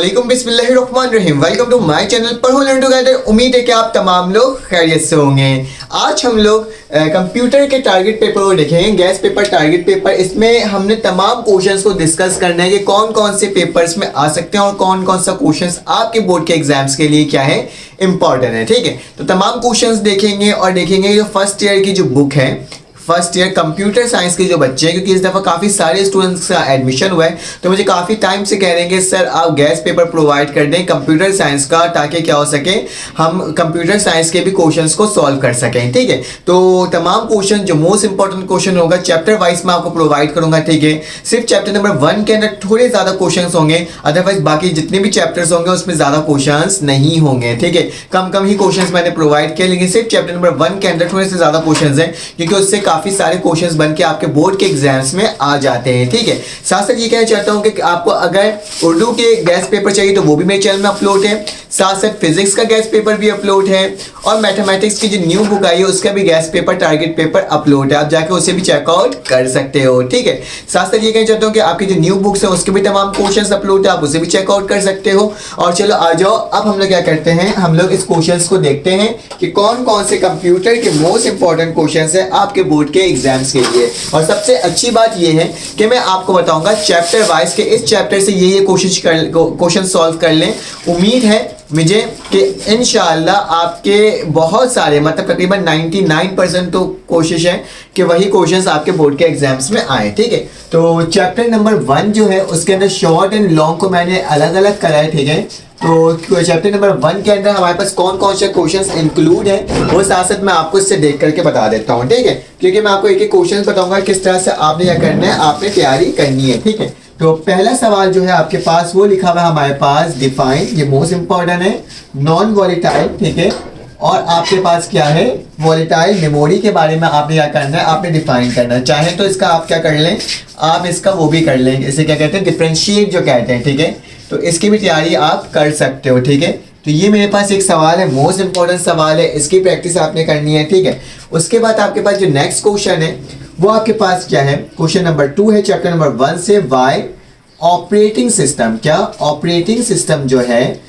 अस्सलामुअलैकुम बिस्मिल्लाहिर्रहमानिर्रहीम। Welcome to my channel पढ़ो लर्न टुगेदर। उम्मीद है कि आप तमाम लोग खैरियत से होंगे। आज हम लोग कंप्यूटर के टारगेट पेपर को देखेंगे, गैस पेपर, टारगेट पेपर। इसमें हमने तमाम क्वेश्चंस को डिस्कस करना है कि कौन कौन से पेपर्स में आ सकते हैं और कौन कौन सा क्वेश्चंस आपके बोर्ड के एग्जाम्स के लिए क्या है, इंपॉर्टेंट है। ठीक है, तो तमाम क्वेश्चंस देखेंगे और देखेंगे जो फर्स्ट ईयर की जो बुक है, फर्स्ट ईयर कंप्यूटर साइंस के जो बच्चे हैं, क्योंकि इस दफ़ा काफ़ी सारे स्टूडेंट्स का एडमिशन हुआ है, तो मुझे काफ़ी टाइम से कह रहे हैं कि सर आप गैस पेपर प्रोवाइड कर दें कंप्यूटर साइंस का, ताकि क्या हो सके हम कंप्यूटर साइंस के भी क्वेश्चंस को सॉल्व कर सकें। ठीक है, तो तमाम क्वेश्चन जो मोस्ट इंपॉर्टेंट क्वेश्चन होगा चैप्टर वाइज मैं आपको प्रोवाइड करूंगा। ठीक है, सिर्फ चैप्टर नंबर 1 के अंदर थोड़े ज़्यादा क्वेश्चन होंगे, अदरवाइज बाकी जितने भी चैप्टर्स होंगे उसमें ज़्यादा क्वेश्चन नहीं होंगे। ठीक है, कम कम ही क्वेश्चन मैंने प्रोवाइड किया, लेकिन सिर्फ चैप्टर नंबर 1 के अंदर थोड़े से ज़्यादा क्वेश्चन हैं, क्योंकि उससे काफ़ी सारे क्वेश्चंस बन के आपके बोर्ड के एग्जाम्स में आ जाते हैं। ठीक है, साथ साथ ये कहना चाहता हूं कि आपको अगर उर्दू के गैस पेपर चाहिए तो वो भी मेरे चैनल में अपलोड है, साथ साथ फिजिक्स का गैस पेपर भी अपलोड है, और मैथमेटिक्स की जो न्यू बुक आई है उसका भी gas paper, target paper upload है, आप जाके उसे भी चेकआउट कर सकते हो। ठीक है, साथ साथ ये कहना चाहता हूँ कि आपकी जो न्यू बुक्स है उसके भी तमाम क्वेश्चंस अपलोड है, आप उसे भी चेकआउट कर सकते हो। और चलो आ जाओ, अब हम लोग क्या करते हैं, हम लोग इस क्वेश्चंस को देखते हैं कि कौन कौन से कंप्यूटर के मोस्ट इंपॉर्टेंट क्वेश्चंस है आपके बोर्ड के एग्जाम्स के लिए। और सबसे अच्छी बात यह है कि मैं आपको बताऊंगा चैप्टर वाइज के इस चैप्टर से ये क्वेश्चन सॉल्व कर लें। उम्मीद है मुझे कि इंशाअल्लाह आपके बहुत सारे, मतलब तकरीबन 99% तो कोशिश है कि वही क्वेश्चंस आपके बोर्ड के एग्जाम्स में आए। ठीक है, तो चैप्टर नंबर 1 जो है उसके अंदर शॉर्ट एंड लॉन्ग को मैंने अलग अलग करा है। ठीक है, तो चैप्टर नंबर 1 के अंदर हमारे पास कौन कौन से क्वेश्चंस इंक्लूड है वो साथ साथ मैं आपको इससे देख करके बता देता हूँ। ठीक है, क्योंकि मैं आपको एक एक क्वेश्चन बताऊंगा किस तरह से आपने क्या करना है, आपने तैयारी करनी है। ठीक है, तो पहला सवाल जो है आपके पास वो लिखा हुआ है हमारे पास, डिफाइन, ये मोस्ट इंपॉर्टेंट है, नॉन वॉलेटाइल। ठीक है, और आपके पास क्या है, वॉलेटाइल मेमोरी के बारे में आपने क्या करना है, आपने डिफाइन करना है। चाहे तो इसका आप क्या कर लें, आप इसका वो भी कर लें, इसे क्या कहते हैं, डिफरेंशिएट जो कहते हैं। ठीक है, तो इसकी भी तैयारी आप कर सकते हो। ठीक है, तो ये मेरे पास एक सवाल है, मोस्ट इंपॉर्टेंट सवाल है, इसकी प्रैक्टिस आपने करनी है। ठीक है, उसके बाद आपके पास जो नेक्स्ट क्वेश्चन है वो आपके पास क्या है, क्वेश्चन नंबर 2 है चैप्टर नंबर 1 से, वाई ऑपरेटिंग सिस्टम, क्या ऑपरेटिंग सिस्टम जो है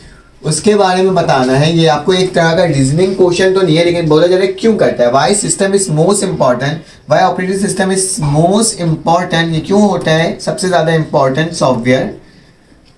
उसके बारे में बताना है। ये आपको एक तरह का रीजनिंग क्वेश्चन तो नहीं है, लेकिन बोला जा रहा है क्यों करता है, why system is most important, why operating system is most important, ये क्यों होता है सबसे ज़्यादा इंपॉर्टेंट सॉफ्टवेयर।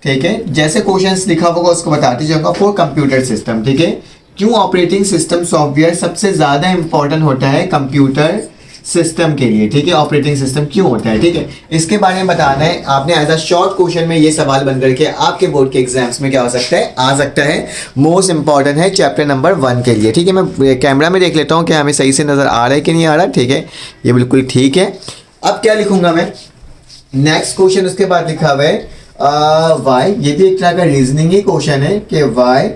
ठीक है, जैसे क्वेश्चंस लिखा होगा उसको बताते जाऊंगा फॉर कंप्यूटर सिस्टम। ठीक है, क्यों ऑपरेटिंग सिस्टम सॉफ्टवेयर सबसे ज़्यादा इंपॉर्टेंट होता है कंप्यूटर सिस्टम के लिए। ठीक है, ऑपरेटिंग सिस्टम क्यों होता है, ठीक है, इसके बारे में बताना है आपने। एज अ शॉर्ट क्वेश्चन में ये सवाल बन करके आपके बोर्ड के एग्जाम्स में क्या हो सकता है, आ सकता है, मोस्ट इंपॉर्टेंट है चैप्टर नंबर 1 के लिए। ठीक है, मैं कैमरा में देख लेता हूँ कि हमें सही से नज़र आ रहा है कि नहीं आ रहा। ठीक है, ये बिल्कुल ठीक है। अब क्या लिखूंगा मैं, नेक्स्ट क्वेश्चन उसके बाद लिखा हुआ है वाई, ये भी एक तरह का रीजनिंग ही क्वेश्चन है कि वाई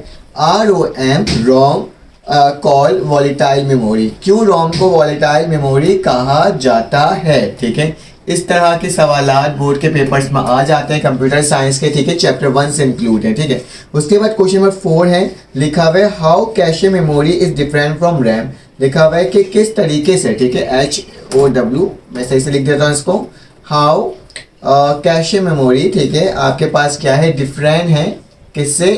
ROM रोम कॉल वॉलेटाइल मेमोरी, क्यों रोम को वॉलेटाइल मेमोरी कहा जाता है। ठीक है, इस तरह के सवालात बोर्ड के पेपर्स में आ जाते हैं कंप्यूटर साइंस के। ठीक है, चैप्टर 1 से इंक्लूड है। ठीक है, उसके बाद क्वेश्चन नंबर 4 है, लिखा हुआ है how cache memory is different from RAM, लिखा हुआ है कि किस तरीके से। ठीक है, HOW, मैं सही से लिख देता हूँ इसको, हाउ कैशे मेमोरी, ठीक है, आपके पास क्या है, डिफरेंट है किससे,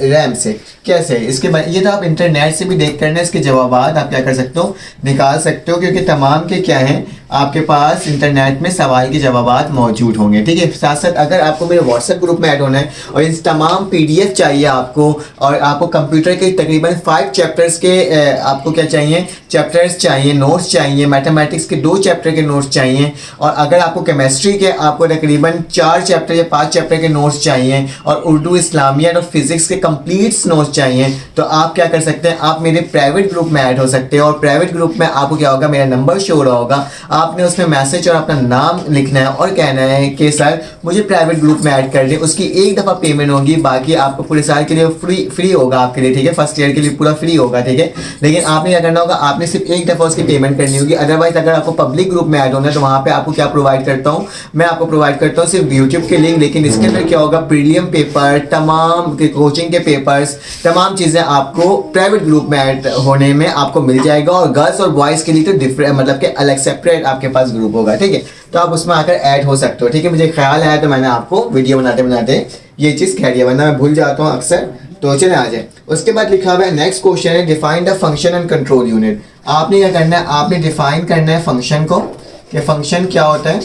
रैम से। कैसे, इसके बाद ये तो आप इंटरनेट से भी देख करना, इसके जवाब आप क्या कर सकते हो, निकाल सकते हो, क्योंकि तमाम के क्या हैं आपके पास इंटरनेट में सवाल के जवाब मौजूद होंगे। ठीक है, साथ साथ अगर आपको मेरे व्हाट्सएप ग्रुप में ऐड होना है और इन तमाम PDF चाहिए आपको, और आपको कंप्यूटर के तकरीबन 5 चैप्टर्स के आपको क्या चाहिए, चैप्टर्स चाहिए, नोट्स चाहिए, मैथमेटिक्स के 2 चैप्टर के नोट्स चाहिए, और अगर आपको केमिस्ट्री के आपको तकरीबन 4 चैप्टर या 5 चैप्टर के नोट्स चाहिए, और उर्दू, इस्लामिया और फिजिक्स के कंप्लीट नोट्स चाहिए, तो आप क्या कर सकते हैं, आप मेरे प्राइवेट ग्रुप में ऐड हो सकते हैं। और प्राइवेट ग्रुप में आपको क्या होगा, मेरा नंबर शो हो रहा होगा, आपने उसमें मैसेज और अपना नाम लिखना है और कहना है कि सर मुझे प्राइवेट ग्रुप में ऐड कर दें। उसकी एक दफ़ा पेमेंट होगी, बाकी आपको पूरे साल के लिए फ्री होगा आपके लिए। ठीक है, फर्स्ट ईयर के लिए पूरा फ्री होगा। ठीक है, लेकिन आपने क्या करना होगा, आपने सिर्फ एक दफ़ा उसकी पेमेंट करनी होगी। अदरवाइज अगर आपको पब्लिक ग्रुप में ऐड होना है तो वहाँ पे आपको क्या प्रोवाइड करता हूँ, मैं आपको प्रोवाइड करता हूँ सिर्फ यूट्यूब के लिंक, लेकिन इसके अंदर क्या होगा, प्रीलियम पेपर, तमाम कोचिंग के पेपर्स, तमाम चीज़ें आपको प्राइवेट ग्रुप में ऐड होने में आपको मिल जाएगा। और गर्ल्स और बॉयज़ के लिए तो डिफरेंट, मतलब कि अलग सेपरेट आपके पास ग्रुप होगा, ठीक है। तो आप उसमें आकर ऐड हो सकते हो, ठीक है। मुझे ख्याल आया तो मैंने आपको वीडियो बनाते बनाते ये चीज़ कह दिया, वरना मैं भूल जाता हूँ अक्सर। तो चले आ जाए। उसके बाद लिखा हुआ है नेक्स्ट क्वेश्चन है define the function and control unit. आपने क्या करना है, आपने डिफाइन करना है फंक्शन को, कि फंक्शन क्या होता है,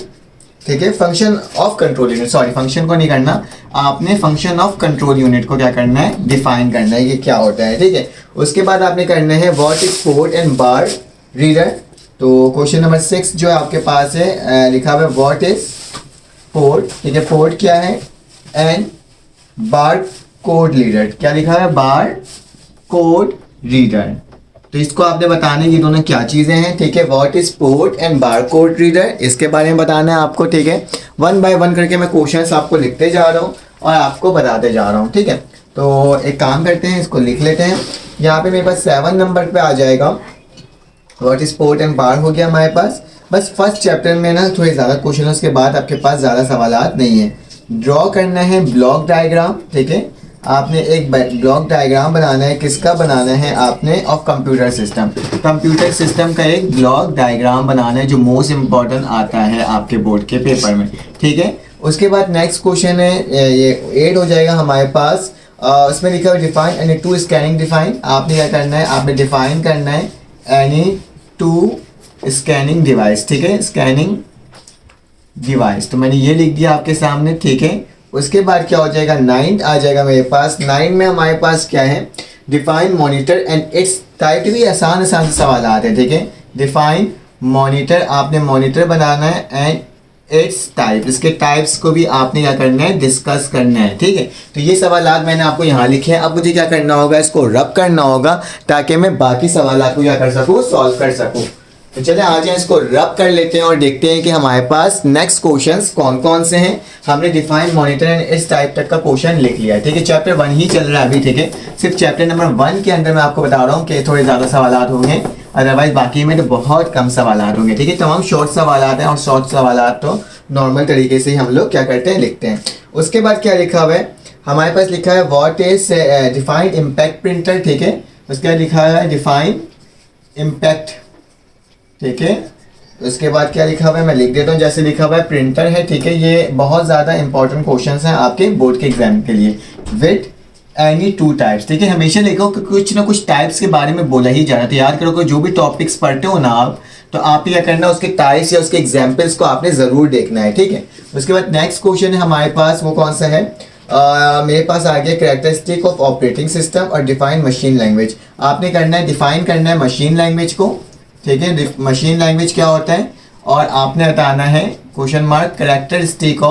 ठीक है। Function of control unit, sorry function को नहीं करना, आपने फंक्शन ऑफ कंट्रोल यूनिट को क्या करना है, डिफाइन करना है, ये क्या होता है, ठीक है। उसके बाद आपने करना है what is port and bar reader. तो क्वेश्चन नंबर 6 जो आपके पास है लिखा हुआ है व्हाट इज पोर्ट, ठीक है। पोर्ट क्या है एंड बार कोड रीडर, क्या लिखा है, बार कोड रीडर। तो इसको आपने बताना है ये दोनों क्या चीज़ें हैं, ठीक है। What is port and bar code reader, इसके बारे में बताना है आपको, ठीक है। 1 बाय 1 करके मैं क्वेश्चंस आपको लिखते जा रहा हूँ और आपको बताते जा रहा हूँ, ठीक है। तो एक काम करते हैं, इसको लिख लेते हैं। यहाँ पे मेरे पास 7 नंबर पे आ जाएगा व्हाट इज पोर्ट एंड बार हो गया हमारे पास। बस फर्स्ट चैप्टर में ना थोड़े ज़्यादा क्वेश्चन, उसके बाद आपके पास ज़्यादा सवालात नहीं है। ड्रॉ करना है ब्लॉक डायग्राम, ठीक है। आपने एक ब्लॉक डायग्राम बनाना है, किसका बनाना है आपने, of computer system. Computer system का एक ब्लॉक डायग्राम बनाना है जो मोस्ट इम्पॉर्टेंट आता है आपके बोर्ड के पेपर में, ठीक है। उसके बाद नेक्स्ट क्वेश्चन है ये 8 हो जाएगा हमारे पास। उसमें लिखा हुआ define any two scanning define. आपने क्या करना है, आपने डिफाइन करना है एनी टू स्कैनिंग डिवाइस, ठीक है, स्कैनिंग डिवाइस। तो मैंने ये लिख दिया आपके सामने, ठीक है। उसके बाद क्या हो जाएगा, 9 आ जाएगा मेरे पास। 9 में हमारे पास क्या है, define monitor and it's type. भी आसान आसान से सवाल आते हैं, ठीक है। डिफाइन मॉनिटर, आपने मॉनिटर बनाना है एंड इट्स टाइप, इसके टाइप्स को भी आपने क्या करना है, डिस्कस करना है, ठीक है। तो ये सवालात मैंने आपको यहाँ लिखे हैं। अब मुझे क्या करना होगा, इसको रब करना होगा ताकि मैं बाकी सवालात को क्या कर सकूँ, सॉल्व कर सकूँ। तो चले आ जाए, इसको रब कर लेते हैं और देखते हैं कि हमारे पास नेक्स्ट क्वेश्चंस कौन कौन से हैं। हमने डिफाइन मॉनिटर एंड इस टाइप तक का क्वेश्चन लिख लिया है, ठीक है। चैप्टर 1 ही चल रहा है अभी, ठीक है। सिर्फ चैप्टर नंबर 1 के अंदर मैं आपको बता रहा हूँ कि थोड़े ज़्यादा सवालात होंगे, अदरवाइज बाकी में तो बहुत कम सवालात होंगे, ठीक है। तमाम शॉर्ट सवालात हैं और शॉर्ट सवालात तो नॉर्मल तरीके से ही हम लोग क्या करते हैं, लिखते हैं। उसके बाद क्या लिखा हुआ है हमारे पास, लिखा है what is define impact printer, ठीक है। उसके बाद लिखा है डिफाइन इम्पैक्ट, ठीक है। उसके बाद क्या लिखा हुआ है मैं लिख देता हूँ, जैसे लिखा हुआ है प्रिंटर है, ठीक है। ये बहुत ज़्यादा इंपॉर्टेंट क्वेश्चंस हैं आपके बोर्ड के एग्जाम के लिए। विद एनी 2 टाइप्स, ठीक है। हमेशा लिखो कि कुछ ना कुछ टाइप्स के बारे में बोला ही जा रहा है। तो याद करो कि जो भी टॉपिक्स पढ़ते हो ना आप, तो आप क्या करना है, उसके टाइप्स या उसके एग्जाम्पल्स को आपने ज़रूर देखना है, ठीक है। उसके बाद नेक्स्ट क्वेश्चन है हमारे पास, वो कौन सा है, मेरे पास आ गया कैरेक्टरिस्टिक ऑफ ऑपरेटिंग सिस्टम और डिफाइन मशीन लैंग्वेज। आपने करना है, डिफाइन करना है मशीन लैंग्वेज को, ठीक है। मशीन लैंग्वेज क्या होता है और आपने बताना है क्वेश्चन मार्क कैरेक्टरिस्टिक्स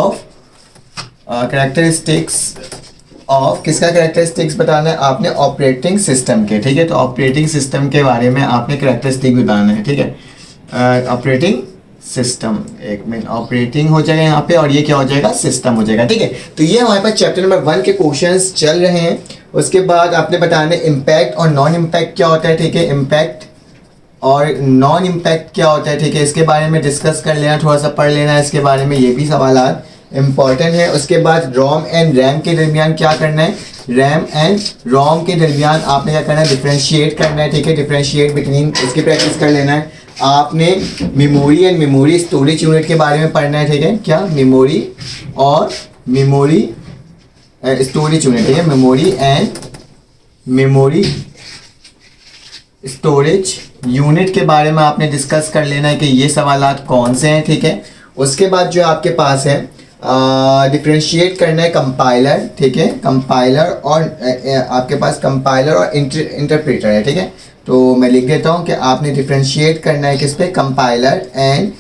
ऑफ किसका, कैरेक्टरिस्टिक्स बताना है आपने ऑपरेटिंग सिस्टम के, ठीक है। तो ऑपरेटिंग सिस्टम के बारे में आपने कैरेक्टरिस्टिक बताना है, ठीक है। ऑपरेटिंग सिस्टम, एक मिनट, ऑपरेटिंग हो जाएगा यहाँ पे और ये क्या हो जाएगा, सिस्टम हो जाएगा, ठीक है। तो ये हमारे पास चैप्टर नंबर 1 के क्वेश्चंस चल रहे हैं। उसके बाद आपने बताना है इम्पैक्ट और नॉन इम्पैक्ट क्या होता है, ठीक है। इम्पैक्ट और नॉन इम्पैक्ट क्या होता है, ठीक है। इसके बारे में डिस्कस कर लेना, थोड़ा सा पढ़ लेना इसके बारे में, ये भी सवालात इम्पॉर्टेंट है। उसके बाद रोम एंड रैम के दरमियान क्या करना है, रैम एंड रोम के दरमियान आपने क्या करना है, डिफ्रेंशिएट करना है, ठीक है। डिफ्रेंशिएट बिटवीन, इसकी प्रैक्टिस कर लेना है। आपने memory and memory storage unit के बारे में पढ़ना है, ठीक है। क्या, मेमोरी और मेमोरी स्टोरेज यूनिट, ठीक है। Memory and memory storage unit के बारे में आपने डिस्कस कर लेना है कि ये सवालात कौन से हैं, ठीक है। उसके बाद जो आपके पास है डिफ्रेंशिएट करना है कंपाइलर, ठीक है। कंपाइलर और आपके पास कंपाइलर और इंटरप्रेटर है, ठीक है। तो मैं लिख देता हूँ कि आपने डिफ्रेंशिएट करना है किस पे, कंपाइलर एंड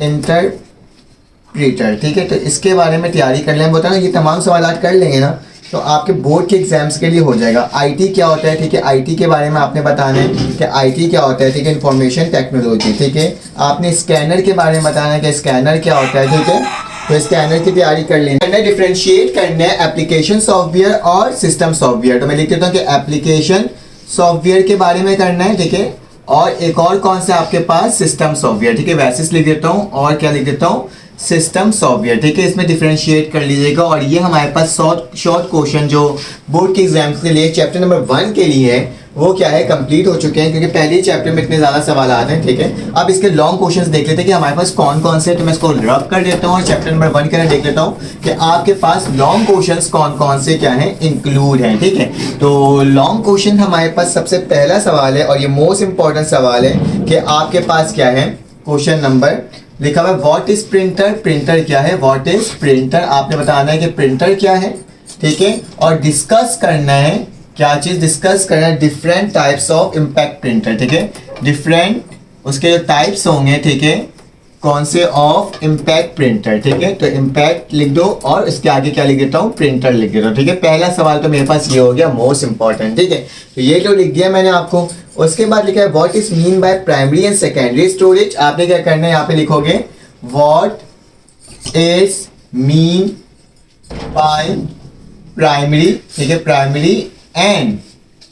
इंटरप्रेटर, ठीक है। तो इसके बारे में तैयारी कर लें, बताना ये तमाम सवालात कर लेंगे ना तो आपके बोर्ड के एग्जाम्स के लिए हो जाएगा। आईटी क्या होता है, ठीक है। आईटी के बारे में आपने बताना है कि आईटी क्या होता है, ठीक है। इंफॉर्मेशन टेक्नोलॉजी, ठीक है। आपने स्कैनर के बारे में बताना है कि स्कैनर क्या होता है, ठीक है। तो स्कैनर की तैयारी कर लेना है। डिफ्रेंशिएट करना है एप्लीकेशन सॉफ्टवेयर और सिस्टम सॉफ्टवेयर। तो मैं लिख देता हूँ कि एप्लीकेशन सॉफ्टवेयर के बारे में करना है, ठीक है। और एक और कौन सा आपके पास, सिस्टम सॉफ्टवेयर, ठीक है। वैसे लिख देता हूँ और क्या लिख देता हूँ, सिस्टम सॉफ्टवेयर, ठीक है। इसमें डिफरेंशिएट कर लीजिएगा। और ये हमारे पास शॉर्ट क्वेश्चन जो बोर्ड के एग्जाम्स के लिए चैप्टर नंबर 1 के लिए है वो क्या है, कंप्लीट हो चुके हैं, क्योंकि पहले ही चैप्टर में इतने ज़्यादा सवाल आते हैं। ठीक है, अब इसके लॉन्ग क्वेश्चंस देख लेते हैं कि हमारे पास कौन कौन से, तो मैं इसको रब कर देता हूँ और चैप्टर नंबर 1 के देख लेता हूँ कि आपके पास लॉन्ग क्वेश्चंस कौन कौन से क्या है इंक्लूड हैं। ठीक है, तो लॉन्ग क्वेश्चन हमारे पास सबसे पहला सवाल है और ये मोस्ट इंपॉर्टेंट सवाल है कि आपके पास क्या है, क्वेश्चन नंबर लिखा हुआ है व्हाट इज प्रिंटर, प्रिंटर क्या है, व्हाट इज प्रिंटर, आपने बताना है कि प्रिंटर क्या है। ठीक है, और डिस्कस करना है, क्या चीज डिस्कस करना है, different types of impact printer. ठीक है, डिफरेंट उसके जो टाइप्स होंगे, ठीक है, कौन से, ऑफ इम्पैक्ट प्रिंटर। ठीक है, तो इम्पैक्ट लिख दो और इसके आगे क्या लिख देता हूँ, प्रिंटर लिख देता हूँ। ठीक है, पहला सवाल तो मेरे पास ये हो गया मोस्ट इंपॉर्टेंट। ठीक है, तो ये तो लिख दिया मैंने आपको। उसके बाद लिखा है what is mean by primary and secondary storage. आपने क्या करना है, यहाँ पे लिखोगे what is mean by primary, ठीक है, प्राइमरी एंड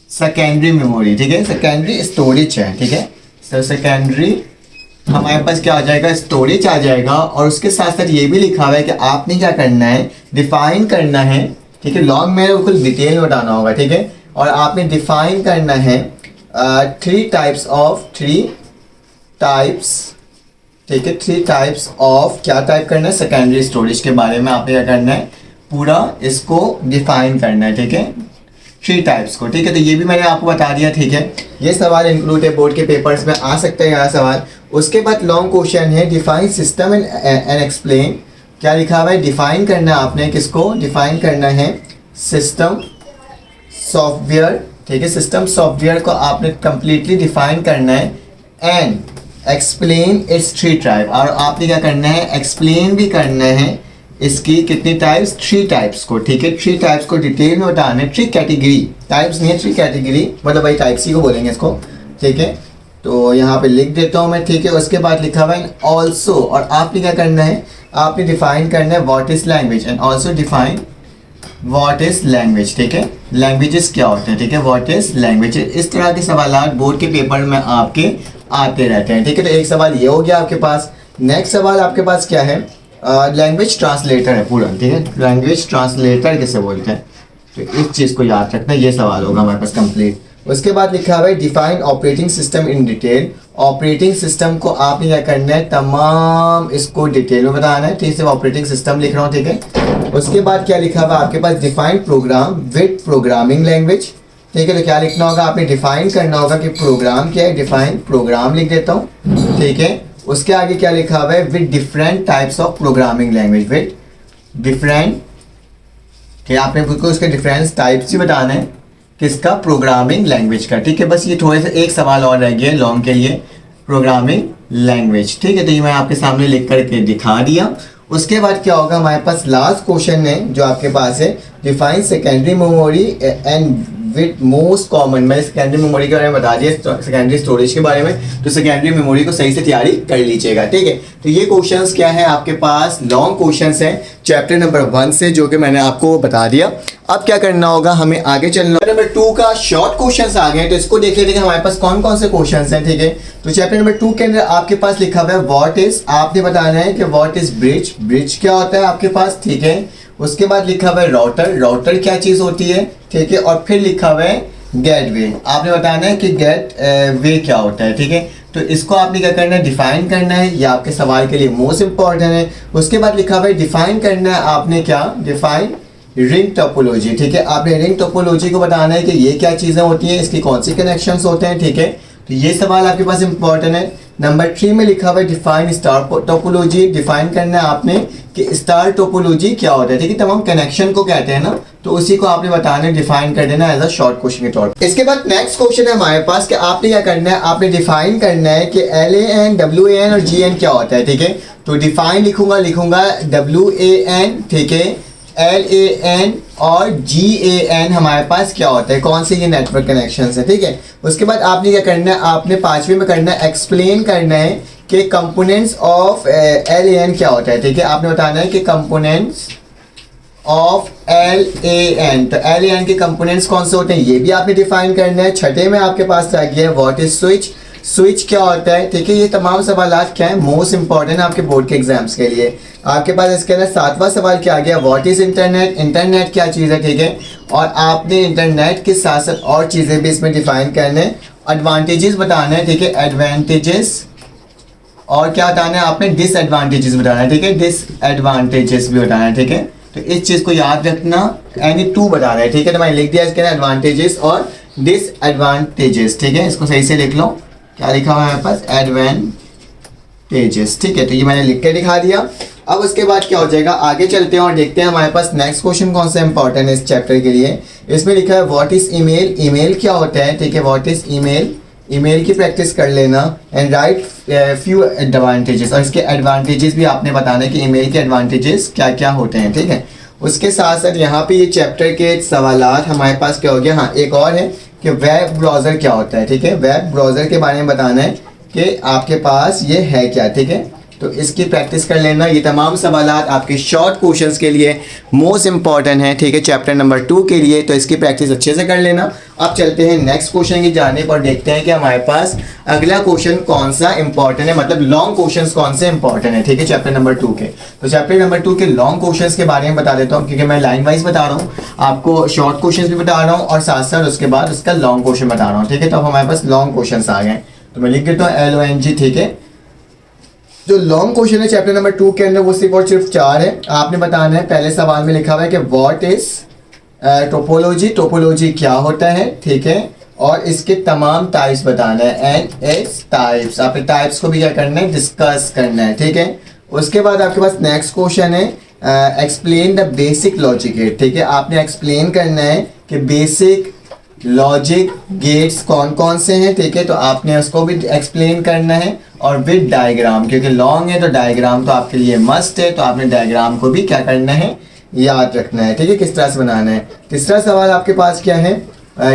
सेकेंडरी मेमोरी। ठीक है, सेकेंडरी स्टोरेज है। ठीक है, सर सेकेंडरी हमारे पास क्या आ जाएगा, स्टोरेज आ जाएगा। और उसके साथ साथ ये भी लिखा हुआ है कि आपने क्या करना है, डिफाइन करना है। ठीक है, लॉन्ग में बिल्कुल डिटेल में बताना होगा। ठीक है, और आपने डिफाइन करना है three types of, three types, ठीक है, थ्री टाइप्स ऑफ, क्या टाइप करना है, सेकेंडरी स्टोरेज के बारे में आपने क्या करना है, पूरा इसको डिफाइन करना है। ठीक है, थ्री टाइप्स को। ठीक है, तो ये भी मैंने आपको बता दिया। ठीक है, ये सवाल इंक्लूड है, बोर्ड के पेपर्स में आ सकते हैं यहाँ सवाल। उसके बाद लॉन्ग क्वेश्चन है डिफाइन सिस्टम एंड एक्सप्लेन। क्या लिखा हुआ है, डिफाइन करना है आपने, किसको डिफाइन करना है, सिस्टम सॉफ्टवेयर। ठीक है, सिस्टम सॉफ्टवेयर को आपने कंप्लीटली डिफाइन करना है and explain it's three type. और आपने क्या करना है, एक्सप्लेन भी करना है इसकी कितनी टाइप्स, थ्री टाइप्स को। ठीक है, थ्री टाइप्स को डिटेल में बताना है, थ्री कैटेगरी, टाइप्स नहीं है, थ्री कैटेगरी, मतलब भाई टाइप सी को बोलेंगे इसको। ठीक है, तो यहाँ पे लिख देता हूँ मैं। ठीक है, उसके बाद लिखा हुआ है ऑल्सो, और आपने क्या करना है, आपने डिफाइन करना है what is language and also define what is language. ठीक है, लैंग्वेजेस क्या होते हैं। ठीक है, व्हाट इज लैंग्वेज। इस तरह के सवाल बोर्ड के पेपर में आपके आते रहते हैं। ठीक है, तो एक सवाल ये हो गया आपके पास। नेक्स्ट सवाल आपके पास क्या है, लैंग्वेज ट्रांसलेटर है पूरा। ठीक है, लैंग्वेज ट्रांसलेटर किसे बोलते हैं, तो इस चीज़ को याद रखना, ये सवाल होगा हमारे पास कंप्लीट। उसके बाद लिखा हुआ है define operating system in detail. Operating system को आपने क्या करना है, तमाम इसको डिटेल में बताना है। ठीक है, ऑपरेटिंग सिस्टम लिख रहा हूँ। ठीक है, उसके बाद क्या लिखा हुआ है आपके पास, define program with programming language. ठीक है, तो क्या लिखना होगा, आपने डिफाइन करना होगा कि प्रोग्राम क्या है, डिफाइन प्रोग्राम लिख देता हूँ। ठीक है, उसके आगे क्या लिखा हुआ है, with different types of programming language, with different, कि आपने बिल्कुल उसके डिफरेंस टाइप्स ही बताना है, किसका, प्रोग्रामिंग लैंग्वेज का। ठीक है, बस ये थोड़े से एक सवाल और रह गया लॉन्ग के लिए, प्रोग्रामिंग लैंग्वेज। ठीक है, तो ये मैं आपके सामने लिख करके दिखा दिया। उसके बाद क्या होगा, हमारे पास लास्ट क्वेश्चन है जो आपके पास है, define secondary memory and with most common. मैंने सेकेंडरी मेमोरी के बारे में बता दिया, सेकेंडरी स्टोरेज के बारे में, तो सेकेंडरी मेमोरी को सही से तैयारी कर लीजिएगा। ठीक है, तो ये क्वेश्चंस क्या है आपके पास, लॉन्ग क्वेश्चंस हैं चैप्टर नंबर 1 से, जो कि मैंने आपको बता दिया। अब क्या करना होगा, हमें आगे चलना। नंबर 2 का शॉर्ट क्वेश्चंस आ गए, तो इसको देख लेते हैं हमारे पास कौन कौन से क्वेश्चंस हैं। ठीक है, तो चैप्टर नंबर 2 के अंदर आपके पास लिखा हुआ है व्हाट इज, आपने बताना है कि व्हाट इज ब्रिज, ब्रिज क्या होता है आपके पास। ठीक है, उसके बाद लिखा हुआ है राउटर, राउटर क्या चीज़ होती है। ठीक है, और फिर लिखा हुआ है गेटवे, आपने बताना है कि गेट वे क्या होता है। ठीक है, तो इसको आपने क्या करना है, डिफाइन करना है, ये आपके सवाल के लिए मोस्ट इंपॉर्टेंट है। उसके बाद लिखा हुआ है डिफाइन करना है आपने क्या, डिफाइन रिंग टोपोलॉजी। ठीक है, आपने रिंग टोपोलॉजी को बताना है कि ये क्या चीज़ें होती हैं, इसकी कौन सी कनेक्शंस होते हैं। ठीक है, तो ये सवाल आपके पास इंपॉर्टेंट है। नंबर 3 में लिखा हुआ है डिफाइन स्टार टोपोलॉजी, डिफाइन करना है आपने कि स्टार टोपोलॉजी क्या होता है। ठीक है, तमाम कनेक्शन को कहते हैं ना, तो उसी को आपने बताना है, डिफाइन कर देना एज अ शॉर्ट क्वेश्चन के तौर पर। इसके बाद नेक्स्ट क्वेश्चन है हमारे पास कि आपने क्या करना है, आपने डिफाइन करना है कि LAN, WAN और GN क्या होता है। ठीक है, तो डिफाइन लिखूंगा WAN, ठीक है, LAN और GAN हमारे पास क्या होता है, कौन से ये नेटवर्क कनेक्शन है। ठीक है, उसके बाद आपने क्या करना है, आपने 5वें में करना है, एक्सप्लेन करना है कि कंपोनेंट्स ऑफ LAN क्या होता है। ठीक है, आपने बताना है कि कंपोनेंट्स ऑफ LAN, तो LAN के कंपोनेंट्स कौन से होते हैं ये भी आपने डिफाइन करना है। 6ठे में आपके पास रह गया है व्हाट इज स्विच, स्विच क्या होता है, ठीक है। ये तमाम सवालात क्या है, मोस्ट इंपॉर्टेंट आपके बोर्ड के एग्जाम्स के लिए। आपके पास इसके अंदर 7वां सवाल क्या आ गया, व्हाट इज इंटरनेट, इंटरनेट क्या चीज़ है, ठीक है। और आपने इंटरनेट के साथ साथ और चीज़ें भी इसमें डिफाइन करने, एडवांटेजेस बताना है, ठीक है, एडवांटेजेस, और क्या बताना है आपने, डिसएडवांटेजेस बताना है, ठीक है, डिसएडवांटेजेस भी बताना है, ठीक है। तो इस चीज़ को याद रखना, एनी टू बताना है, ठीक है। तो मैंने लिख दिया इसके अंदर एडवांटेजेस और डिसएडवांटेजेस, ठीक है। इसको सही से लिख लो, क्या लिखा हुआ है हमारे पास, एडवांटेजेस, ठीक है। तो ये मैंने लिख के दिखा दिया। अब उसके बाद क्या हो जाएगा, आगे चलते हैं और देखते हैं हमारे पास नेक्स्ट क्वेश्चन कौन सा इंपॉर्टेंट है इस चैप्टर के लिए। इसमें लिखा है व्हाट इज ईमेल, ईमेल क्या होता है, ठीक है, व्हाट इज ईमेल, ईमेल की प्रैक्टिस कर लेना, एंड राइट फ्यू एडवांटेजेस, और इसके एडवांटेजेस भी आपने बताना है कि ईमेल के एडवांटेजेस क्या क्या होते हैं, ठीक है। उसके साथ साथ यहाँ पे ये चैप्टर के सवालात हमारे पास क्या हो गया, हाँ एक और है कि वेब ब्राउज़र क्या होता है, ठीक है। वेब ब्राउज़र के बारे में बताना है कि आपके पास ये है क्या, ठीक है। तो इसकी प्रैक्टिस कर लेना। ये तमाम सवालात आपके शॉर्ट क्वेश्चंस के लिए मोस्ट इंपॉर्टेंट हैं, ठीक है, चैप्टर नंबर 2 के लिए। तो इसकी प्रैक्टिस अच्छे से कर लेना। अब चलते हैं नेक्स्ट क्वेश्चन की जानिब और देखते हैं कि हमारे पास अगला क्वेश्चन कौन सा इंपॉर्टेंट है, मतलब लॉन्ग क्वेश्चंस कौन से इंपॉर्टेंट है, ठीक है, चैप्टर नंबर 2 के। तो चैप्टर नंबर 2 के लॉन्ग क्वेश्चंस के बारे में बता देता हूँ, क्योंकि मैं लाइन वाइज बता रहा हूँ आपको, शॉर्ट क्वेश्चन भी बता रहा हूँ और साथ साथ उसके बाद उसका लॉन्ग क्वेश्चन बता रहा हूँ, ठीक है। तो अब हमारे पास लॉन्ग क्वेश्चन आ गए, तो मैं लिख देता हूँ LONG, ठीक है। जो लॉन्ग क्वेश्चन है चैप्टर नंबर 2 के अंदर वो सिर्फ और सिर्फ 4 है। आपने बताना है, पहले सवाल में लिखा हुआ है कि व्हाट इज टोपोलॉजी, टोपोलॉजी क्या होता है, ठीक है, और इसके तमाम टाइप्स बताना है, एंड इट्स टाइप्स, आपने टाइप्स को भी क्या करना है, डिस्कस करना है, ठीक है। उसके बाद आपके पास नेक्स्ट क्वेश्चन है explain the basic logic gate, ठीक है। आपने एक्सप्लेन करना है कि बेसिक लॉजिक गेट्स कौन कौन से हैं, ठीक है। तो आपने उसको भी एक्सप्लेन करना है और विद डायग्राम, क्योंकि लॉन्ग है तो डायग्राम तो आपके लिए मस्ट है। तो आपने डायग्राम को भी क्या करना है, याद रखना है, ठीक है, किस तरह से बनाना है। तीसरा सवाल आपके पास क्या है,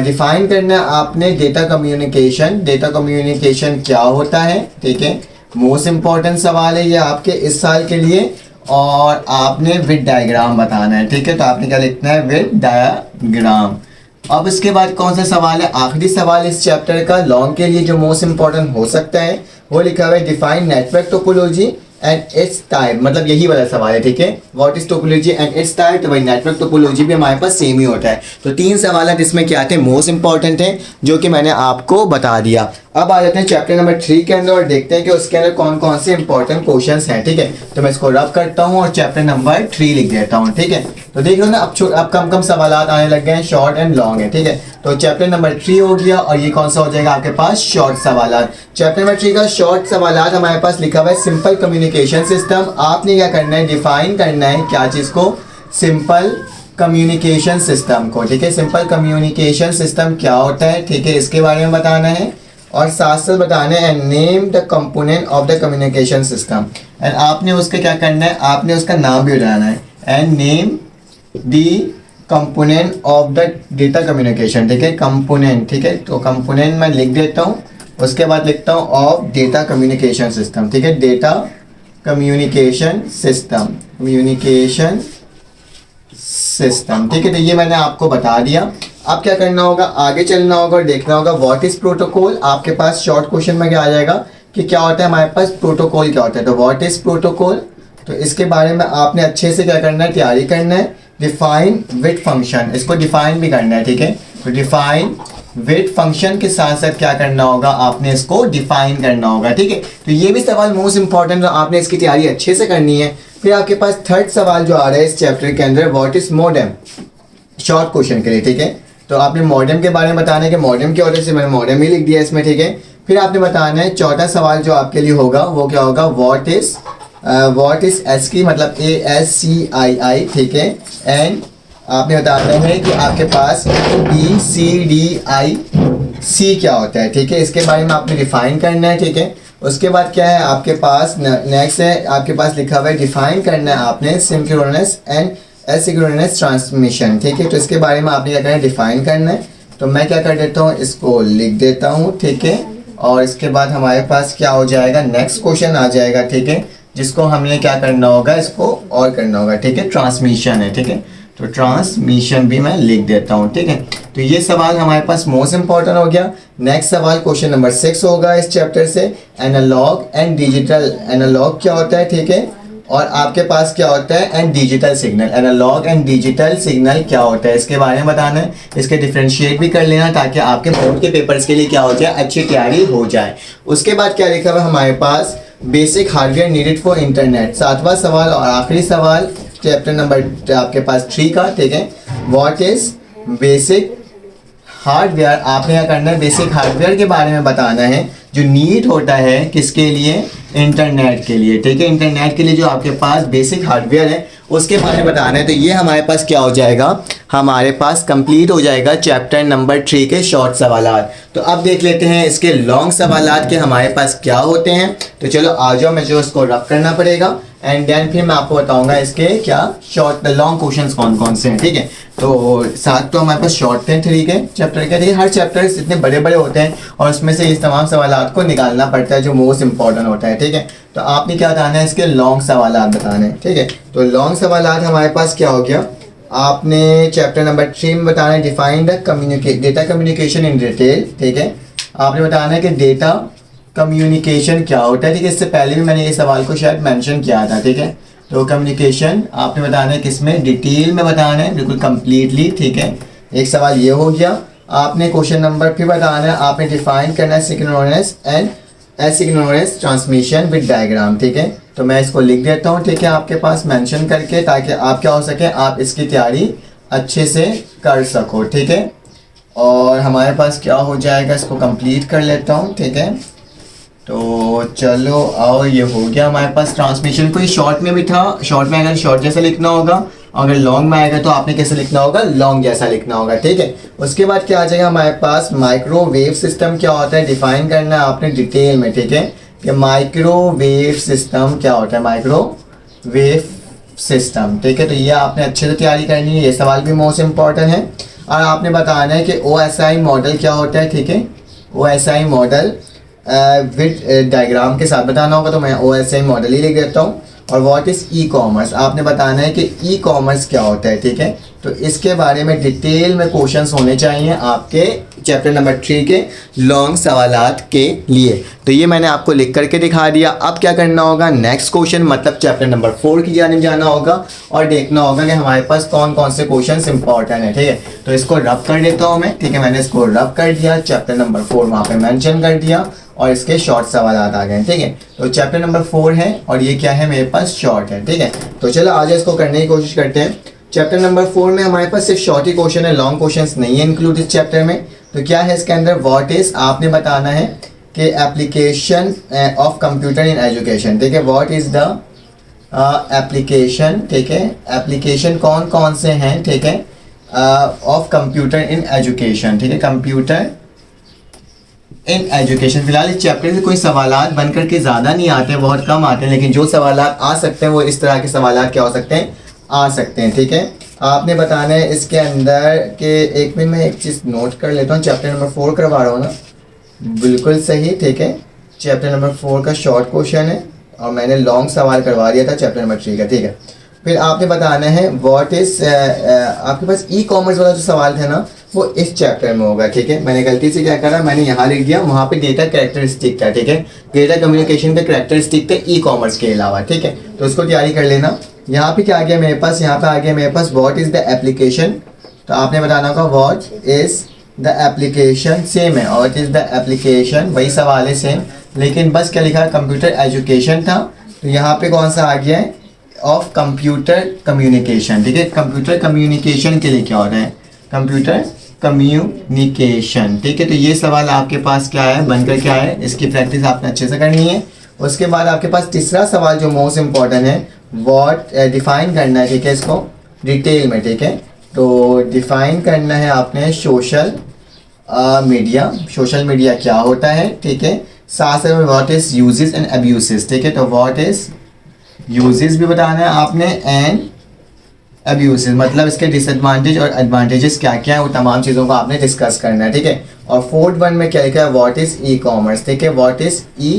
डिफाइन करना है आपने डेटा कम्युनिकेशन, डेटा कम्युनिकेशन क्या होता है, ठीक है। मोस्ट इंपॉर्टेंट सवाल है ये आपके इस साल के लिए, और आपने विद डायग्राम बताना है, ठीक है। तो आपने क्या लिखना है, विद डायग्राम। अब इसके बाद कौन सा सवाल है, आखिरी सवाल इस चैप्टर का लॉन्ग के लिए जो मोस्ट इंपॉर्टेंट हो सकता है, वो लिखा हुआ है define network topology and it's type, मतलब यही वाला सवाल है, ठीक है। What is topology and it's type, तो भाई नेटवर्क टोपोलॉजी भी हमारे पास सेम ही होता है। तो 3 सवाल इसमें क्या थे, मोस्ट इंपॉर्टेंट है, जो कि मैंने आपको बता दिया। अब आ जाते हैं चैप्टर नंबर 3 के अंदर और देखते हैं कि उसके अंदर कौन कौन से इंपॉर्टेंट क्वेश्चंस हैं, ठीक है। तो मैं इसको रब करता हूँ और चैप्टर नंबर 3 लिख देता हूँ, ठीक है। तो देख लो ना, अब कम कम सवाल आने लग गए हैं, शॉर्ट एंड लॉन्ग है, ठीक है। तो चैप्टर नंबर 3 हो गया, और ये कौन सा हो जाएगा आपके पास, शॉर्ट सवाल। चैप्टर नंबर 3 का शॉर्ट सवाल हमारे पास लिखा हुआ है सिंपल कम्युनिकेशन सिस्टम। आपने क्या करना है, डिफाइन करना है क्या चीज़ को, सिंपल कम्युनिकेशन सिस्टम को, ठीक है। सिंपल कम्युनिकेशन सिस्टम क्या होता है, ठीक है, इसके बारे में बताना है, और साथ साथ बताना है and name the component of the communication system, and आपने उसका क्या करना है, आपने उसका नाम भी बताना है, and name the component of the data communication, ठीक है, कंपोनेंट, ठीक है। तो कंपोनेंट मैं लिख देता हूँ, उसके बाद लिखता हूँ ऑफ डेटा कम्युनिकेशन सिस्टम, ठीक है, data communication system, communication system, ठीक है। तो ये मैंने आपको बता दिया। अब क्या करना होगा, आगे चलना होगा और देखना होगा व्हाट इज प्रोटोकॉल। आपके पास शॉर्ट क्वेश्चन में क्या आ जाएगा कि क्या होता है हमारे पास, प्रोटोकॉल क्या होता है। तो व्हाट इज प्रोटोकॉल, तो इसके बारे में आपने अच्छे से क्या करना है, तैयारी करना है। डिफाइन विद फंक्शन, इसको डिफाइन भी करना है, ठीक है। तो डिफाइन विद फंक्शन के साथ साथ क्या करना होगा, आपने इसको डिफाइन करना होगा, ठीक है। तो ये भी सवाल मोस्ट इंपॉर्टेंट है, आपने इसकी तैयारी अच्छे से करनी है। फिर आपके पास थर्ड सवाल जो आ रहा है इस चैप्टर के अंदर, what is modem, short question के लिए, ठीक है। तो आपने मॉडेम के बारे में बताना है कि मॉडेम क्या होता है, मैंने मॉडेम ही लिख दिया इसमें, ठीक है। फिर आपने बताना है चौथा सवाल जो आपके लिए होगा वो क्या होगा, व्हाट इज ASCII, मतलब ASCII, ठीक है। एंड आपने बताना है कि आपके पास BCDIC क्या होता है, ठीक है, इसके बारे में आपने डिफाइन करना है, ठीक है। उसके बाद क्या है आपके पास, नेक्स्ट है आपके पास लिखा हुआ है डिफाइन करना है आपने सिंक्रोनस एंड एसिंक्रोनस ट्रांसमिशन, ठीक है। तो इसके बारे में आपने क्या करना है, डिफाइन करना है। तो मैं क्या कर देता हूँ, इसको लिख देता हूँ, ठीक है। और इसके बाद हमारे पास क्या हो जाएगा, नेक्स्ट क्वेश्चन आ जाएगा, ठीक है, जिसको हमने क्या करना होगा, इसको और करना होगा, ठीक है, ट्रांसमिशन है, ठीक है। तो ट्रांसमिशन भी मैं लिख देता हूँ, ठीक है। तो ये सवाल हमारे पास मोस्ट इंपॉर्टेंट हो गया। नेक्स्ट सवाल क्वेश्चन नंबर 6 होगा इस चैप्टर से, एनालॉग एंड डिजिटल। एनालॉग क्या होता है, ठीक है, और आपके पास क्या होता है and digital signal. Analogue and digital signal क्या होता है इसके बारे में बताना है, इसके डिफ्रेंशिएट भी कर लेना ताकि आपके बोर्ड के पेपर्स के लिए क्या हो जाए, अच्छी तैयारी हो जाए। उसके बाद क्या लिखा हुआ है हमारे पास, basic hardware needed for internet. 7वां सवाल और आखिरी सवाल चैप्टर नंबर आपके पास 3 का, ठीक है। व्हाट इज बेसिक हार्डवेयर, आपने क्या करना है, बेसिक हार्डवेयर के बारे में बताना है जो नीड होता है किसके लिए, इंटरनेट के लिए, ठीक है। इंटरनेट के लिए जो आपके पास बेसिक हार्डवेयर है उसके बारे में बताना है। तो ये हमारे पास क्या हो जाएगा, हमारे पास कंप्लीट हो जाएगा चैप्टर नंबर 3 के शॉर्ट सवालात। तो अब देख लेते हैं इसके लॉन्ग सवालात के हमारे पास क्या होते हैं। तो चलो आ जाओ, मैं जो इसको रफ करना पड़ेगा एंड देन फिर मैं आपको बताऊंगा इसके क्या शॉर्ट लॉन्ग क्वेश्चंस कौन कौन से हैं, ठीक है। तो 7 तो हमारे पास शॉर्ट थे 3 के चैप्टर के, ठीक है। हर चैप्टर इतने बड़े बड़े होते हैं और उसमें से इस तमाम सवालात को निकालना पड़ता है जो मोस्ट इंपॉर्टेंट होता है, ठीक है। तो आपने क्या बताना है, इसके लॉन्ग सवालात बताने हैं, ठीक है। तो लॉन्ग सवालात हमारे पास क्या हो गया, आपने चैप्टर नंबर 3 में बताना है define the data communication in detail, ठीक है। आपने बताना है कि डेटा कम्युनिकेशन क्या होता है, ठीक है। इससे पहले भी मैंने ये सवाल को शायद मेंशन किया था, ठीक है। तो कम्युनिकेशन आपने बताना है किसमें, डिटेल में बताना है, बिल्कुल कंप्लीटली, ठीक है। एक सवाल ये हो गया। आपने क्वेश्चन नंबर फिर बताना है, आपने डिफाइन करना है synchronous and asynchronous transmission with diagram, ठीक है। तो मैं इसको लिख देता हूँ, ठीक है, आपके पास मेंशन करके, ताकि आप क्या हो सके, आप इसकी तैयारी अच्छे से कर सको, ठीक है। और हमारे पास क्या हो जाएगा, इसको कंप्लीट कर लेता हूँ, ठीक है। तो चलो आओ, ये हो गया हमारे पास ट्रांसमिशन। कोई शॉर्ट में भी था, शॉर्ट में अगर शॉर्ट जैसा लिखना होगा, अगर लॉन्ग में आएगा तो आपने कैसे लिखना होगा, लॉन्ग जैसा लिखना होगा, ठीक है। उसके बाद क्या आ जाएगा हमारे पास, माइक्रोवेव सिस्टम क्या होता है, डिफाइन करना है आपने डिटेल में, ठीक है, कि माइक्रोवेव सिस्टम क्या होता है, माइक्रोवेव सिस्टम, ठीक है। तो ये आपने अच्छे से तैयारी करनी है, ये सवाल भी मोस्ट इंपॉर्टेंट है। और आपने बताना है कि OSI मॉडल क्या होता है, ठीक है। OSI मॉडल विद डायग्राम के साथ बताना होगा, तो मैं OSI मॉडल ही लिख देता हूँ। और व्हाट इज़ ई कॉमर्स, आपने बताना है कि ई कॉमर्स क्या होता है, ठीक है। तो इसके बारे में डिटेल में क्वेश्चंस होने चाहिए आपके चैप्टर नंबर 3 के लॉन्ग सवालात के लिए। तो ये मैंने आपको लिख करके दिखा दिया। अब क्या करना होगा, नेक्स्ट क्वेश्चन मतलब चैप्टर नंबर 4 की जानिब जाना होगा और देखना होगा कि हमारे पास कौन कौन से क्वेश्चन इंपॉर्टेंट है, ठीक है। तो इसको रब कर देता हूँ मैं, ठीक है। मैंने इसको रब कर दिया, चैप्टर नंबर 4 वहाँ पे मेंशन कर दिया और इसके शॉर्ट सवालात आ गए, ठीक है। तो चैप्टर नंबर 4 है और ये क्या है, मेरे पास शॉर्ट है, ठीक है। तो चलो आज इसको करने की कोशिश करते हैं। चैप्टर नंबर 4 में हमारे पास सिर्फ शॉर्ट ही क्वेश्चन है, लॉन्ग क्वेश्चंस नहीं है इंक्लूड इस चैप्टर में। तो क्या है इसके अंदर, व्हाट इज, आपने बताना है कि application of computer in education, ठीक है। व्हाट इज द एप्लीकेशन, ठीक है। एप्लीकेशन कौन कौन से हैं, ठीक है, ऑफ कंप्यूटर इन एजुकेशन, ठीक है, कंप्यूटर इन एजुकेशन। फिलहाल इस चैप्टर से कोई सवालात बनकर के ज़्यादा नहीं आते हैं, बहुत कम आते हैं, लेकिन जो सवालात आ सकते हैं वो इस तरह के सवालात क्या हो सकते हैं, आ सकते हैं, ठीक है। आपने बताना है इसके अंदर कि एक मिनट में एक चीज़ नोट कर लेता हूँ, चैप्टर नंबर 4 करवा रहा हूँ ना, बिल्कुल सही, ठीक है। चैप्टर नंबर 4 का शॉर्ट क्वेश्चन है और मैंने लॉन्ग सवाल करवा दिया था चैप्टर नंबर 3 का, ठीक है। फिर आपने बताना है व्हाट इज़, आपके पास ई कॉमर्स वाला जो सवाल था ना वो इस चैप्टर में होगा, ठीक है। मैंने गलती से क्या करा, मैंने यहाँ लिख दिया, वहाँ पे डेटा कैरेक्टरिस्टिक था, ठीक है। डेटा कम्युनिकेशन के कैरेक्टरिस्टिक थे ई कॉमर्स के अलावा, ठीक है। तो उसको तैयारी कर लेना। यहाँ पे क्या आ गया मेरे पास, यहाँ पे आ गया मेरे पास व्हाट इज़ द एप्लीकेशन। तो आपने बताना होगा what is the application, same है, व्हाट इज़ द एप्लीकेशन, वही सवाल है सेम, लेकिन बस क्या लिखा है, कंप्यूटर एजुकेशन था। तो यहाँ पे कौन सा आ गया है, ऑफ कंप्यूटर कम्युनिकेशन, ठीक है। कंप्यूटर कम्युनिकेशन के लिए क्या हो रहा है, कंप्यूटर कम्युनिकेशन, ठीक है। तो ये सवाल आपके पास क्या है, बनकर क्या है, इसकी प्रैक्टिस आपने अच्छे से करनी है। उसके बाद आपके पास तीसरा सवाल जो मोस्ट इम्पॉर्टेंट है, व्हाट डिफाइन करना है, ठीक है, इसको डिटेल में, ठीक है। तो डिफाइन करना है आपने सोशल मीडिया, सोशल मीडिया क्या होता है, ठीक है। साथ साथ में what is uses and abuses, ठीक है। तो व्हाट इज़ यूजेस भी बताना है आपने एंड अब्यूसेस, मतलब इसके डिसएडवांटेज और एडवांटेजेस क्या क्या है, वो तमाम चीज़ों को आपने डिस्कस करना है, ठीक है। और 4th वन में क्या लिखा है, व्हाट इज़ ई कॉमर्स, ठीक है। व्हाट इज़ ई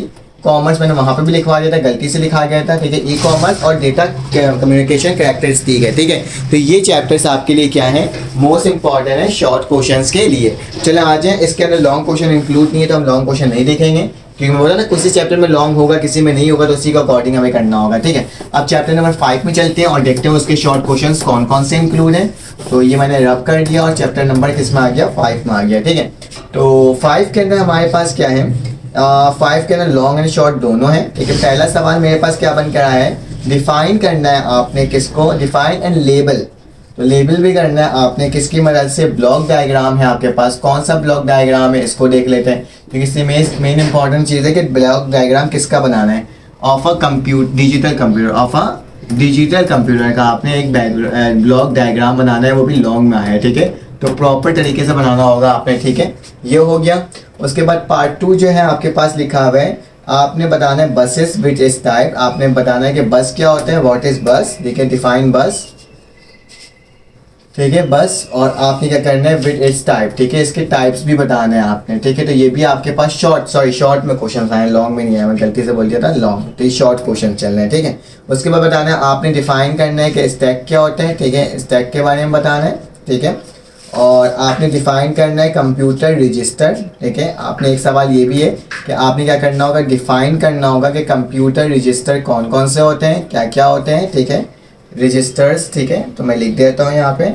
कॉमर्स मैंने वहाँ पे भी लिखवा दिया था, गलती से लिखा गया था, ठीक है। ई कॉमर्स और डेटा कम्युनिकेशन कैरेक्टरिस्टिक है, ठीक है। तो ये चैप्टर्स आपके लिए क्या है, मोस्ट इंपॉर्टेंट है शॉर्ट क्वेश्चंस के लिए। चलो आ जाए, इसके अंदर लॉन्ग क्वेश्चन इंक्लूड नहीं है तो हम लॉन्ग क्वेश्चन नहीं देखेंगे, क्योंकि मैं बोला ना किसी चैप्टर में लॉन्ग होगा किसी में नहीं होगा, तो उसी के अकॉर्डिंग हमें करना होगा, ठीक है। अब चैप्टर नंबर 5 में चलते हैं और देखते हैं उसके शॉर्ट क्वेश्चंस कौन कौन से इंक्लूड हैं। तो ये मैंने रब कर दिया और चैप्टर नंबर किस में आ गया, 5 में आ गया, ठीक है। तो 5 के अंदर हमारे पास क्या है, 5 के अंदर लॉन्ग एंड शॉर्ट दोनों है, ठीक है। पहला सवाल मेरे पास क्या बन कर आया है, डिफाइन करना है आपने किसको, डिफाइन एंड लेबल। तो लेबल भी करना है आपने किसकी मदद से, ब्लॉक डायग्राम है आपके पास, कौन सा ब्लॉक डायग्राम है इसको देख लेते हैं, क्योंकि इससे मेन इंपॉर्टेंट चीज़ है कि ब्लॉक डायग्राम किसका बनाना है, of a digital computer, of a digital computer का आपने एक ब्लॉक डायग्राम बनाना है, वो भी लॉन्ग में आया है, ठीक है। तो प्रॉपर तरीके से बनाना होगा आपने, ठीक है। ये हो गया। उसके बाद पार्ट 2 जो है आपके पास लिखा हुआ है, आपने बताना है बसेस विच इज टाइप, आपने बताना है कि बस क्या होता है, व्हाट इज बस, ठीक है, डिफाइन बस, ठीक है, बस। और आपने क्या करना है, विद इट्स टाइप, ठीक है, इसके टाइप्स भी बताने हैं आपने, ठीक है। तो ये भी आपके पास शॉर्ट में क्वेश्चन आए, लॉन्ग में नहीं आया, मैं गलती से बोल दिया था लॉन्ग, तो ये शॉर्ट क्वेश्चन चल रहे हैं, ठीक है। उसके बाद बताना है आपने डिफाइन करना है कि स्टैक क्या होता है, ठीक है, स्टैक के बारे में बताना है, ठीक है। और आपने डिफाइन करना है कंप्यूटर रजिस्टर, ठीक है। आपने एक सवाल ये भी है कि आपने क्या करना होगा, डिफाइन करना होगा कि कंप्यूटर रजिस्टर कौन कौन से होते हैं, क्या क्या होते हैं, ठीक है, रजिस्टर्स, ठीक है। तो मैं लिख देता हूँ यहाँ पे,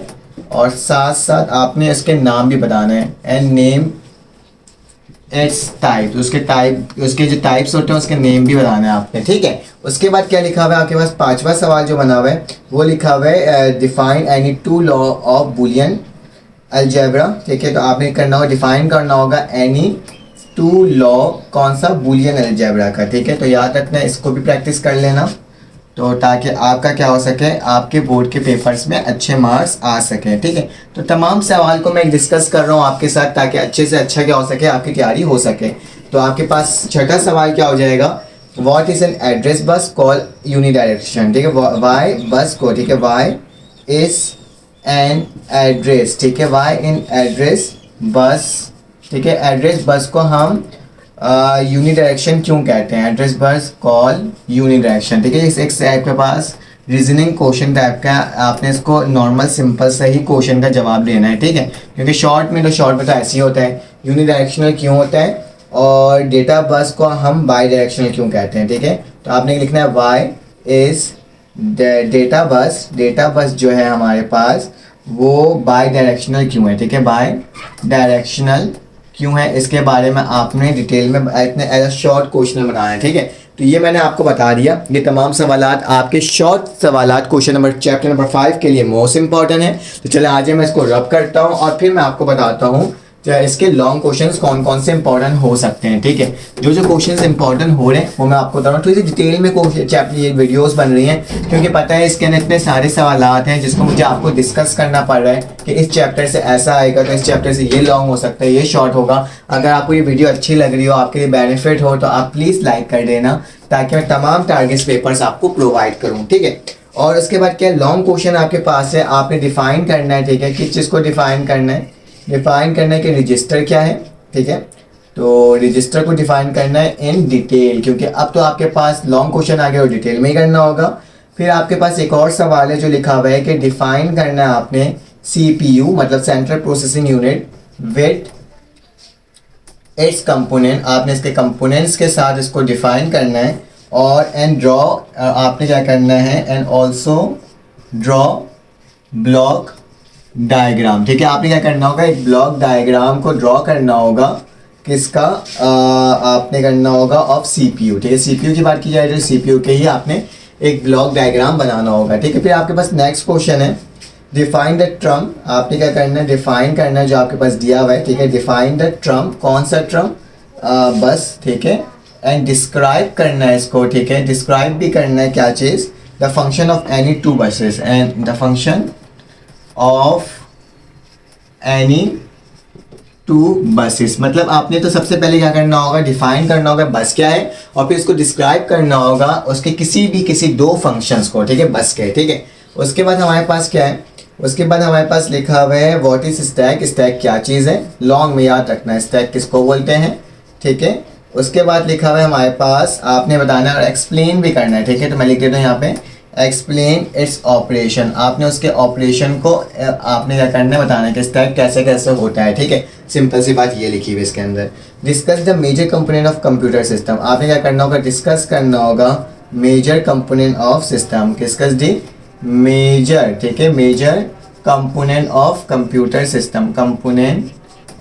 और साथ साथ आपने इसके नाम भी बताने हैं, एंड नेम इट्स टाइप, उसके जो टाइप्स होते हैं उसके नेम भी बताने हैं आपने, ठीक है। उसके बाद क्या लिखा हुआ है आपके पास, 5वां सवाल जो बना हुआ है वो लिखा हुआ है define any 2 law of Boolean algebra, ठीक है। तो आपने करना होगा, डिफाइन करना होगा एनी 2 लॉ, कौन सा, बुलियन अलजेब्रा का, ठीक है। तो याद रखना, इसको भी प्रैक्टिस कर लेना, तो ताकि आपका क्या हो सके, आपके बोर्ड के पेपर्स में अच्छे मार्क्स आ सके, ठीक है। तो तमाम सवाल को मैं डिस्कस कर रहा हूँ आपके साथ ताकि अच्छे से अच्छा क्या हो सके, आपकी तैयारी हो सके। तो आपके पास छठा सवाल क्या हो जाएगा, what is an address bus call unidirection, ठीक है, वाई बस को, ठीक है, वाई इज़ एन एड्रेस, ठीक है, वाई इन एड्रेस बस, ठीक है। एड्रेस बस को हम यूनिडायरेक्शन क्यों कहते हैं, एड्रेस बस कॉल यूनिडायरेक्शन, ठीक है। इस एक आपके पास रीजनिंग क्वेश्चन टाइप का, आपने इसको नॉर्मल सिंपल से ही क्वेश्चन का जवाब देना है, ठीक है। क्योंकि शॉर्ट में तो ऐसे ही होता है, यूनिडायरेक्शनल क्यों होता है, और डेटा बस को हम बाई डायरेक्शनल क्यों कहते हैं, ठीक है। तो आपने लिखना है वाई इज़ डेटा बस जो है हमारे पास वो बाई डायरेक्शनल क्यों है, ठीक है, बाई डायरेक्शनल क्यों है, इसके बारे में आपने डिटेल में इतने एज अ शॉर्ट क्वेश्चन बनाना है, ठीक है। तो ये मैंने आपको बता दिया, ये तमाम सवालात आपके शॉर्ट सवालात क्वेश्चन नंबर चैप्टर नंबर 5 के लिए मोस्ट इंपॉर्टेंट है। तो चले आज मैं इसको रब करता हूँ और फिर मैं आपको बताता हूँ इसके लॉन्ग क्वेश्चंस कौन कौन से इंपॉर्टेंट हो सकते हैं, ठीक है। जो क्वेश्चंस इंपॉर्टेंट हो रहे हैं वो मैं आपको बता रहा हूँ, थोड़ी सी डिटेल में चैप्टर ये वीडियोस बन रही हैं, क्योंकि पता है इसके अंदर इतने सारे सवालात हैं जिसको मुझे आपको डिस्कस करना पड़ रहा है कि इस चैप्टर से ऐसा आएगा, तो इस चैप्टर से ये लॉन्ग हो सकता है, ये शॉर्ट होगा। अगर आपको ये वीडियो अच्छी लग रही हो, आपके लिए बेनिफिट हो, तो आप प्लीज़ लाइक कर देना, ताकि मैं तमाम टारगेट्स पेपर्स आपको प्रोवाइड करूँ, ठीक है। और उसके बाद क्या लॉन्ग क्वेश्चन आपके पास है, आपने डिफाइन करना है, ठीक है, किस चीज़ को डिफाइन करना है, डिफाइन करना है कि रजिस्टर क्या है, ठीक है। तो रजिस्टर को डिफाइन करना है इन डिटेल, क्योंकि अब तो आपके पास लॉन्ग क्वेश्चन आ गया और डिटेल में ही करना होगा। फिर आपके पास एक और सवाल है जो लिखा हुआ है कि डिफाइन करना है आपने CPU मतलब central processing unit with its component, आपने इसके कंपोनेंट्स के साथ इसको डिफाइन करना है। और एंड ड्रॉ, आपने क्या करना है, and also draw block diagram, ठीक है। आपने क्या करना होगा, एक ब्लॉक डायग्राम को ड्रॉ करना होगा, किसका, आपने करना होगा ऑफ CPU, ठीक है। CPU की बात की जाए तो CPU के ही आपने एक ब्लॉक डायग्राम बनाना होगा, ठीक है। फिर आपके पास नेक्स्ट क्वेश्चन है डिफाइन द ट्रम, आपने क्या करना है, डिफाइन करना है जो आपके पास दिया हुआ है, ठीक है। डिफाइन द ट्रम, कौन सा ट्रम, बस, ठीक है। एंड डिस्क्राइब करना है इसको, ठीक है, डिस्क्राइब भी करना है क्या चीज़, the function of any 2 buses, and the function of any 2 buses. मतलब आपने तो सबसे पहले क्या करना होगा, डिफाइन करना होगा बस क्या है, और फिर इसको डिस्क्राइब करना होगा उसके किसी 2 फंक्शंस को, ठीक है, बस के, ठीक है। उसके बाद हमारे पास क्या है, उसके बाद हमारे पास लिखा हुआ है व्हाट इज स्टैक, स्टैक क्या चीज़ है, लॉन्ग में याद रखना है स्टैक किसको बोलते हैं, ठीक है। उसके बाद लिखा हुआ है हमारे पास, आपने बताना है और एक्सप्लेन भी करना है, ठीक है। तो मैं लिख देता हूँ यहाँ पे एक्सप्लेन इट्स ऑपरेशन। आपने उसके ऑपरेशन को आपने क्या करना है, बताना है कि स्टैक कैसे कैसे होता है, ठीक है। सिंपल सी बात ये लिखी हुई है इसके अंदर। Discuss the major component of computer system. आपने क्या करना होगा, डिस्कस करना होगा major component of system. Discuss the major, ठीक है, major component of computer system, component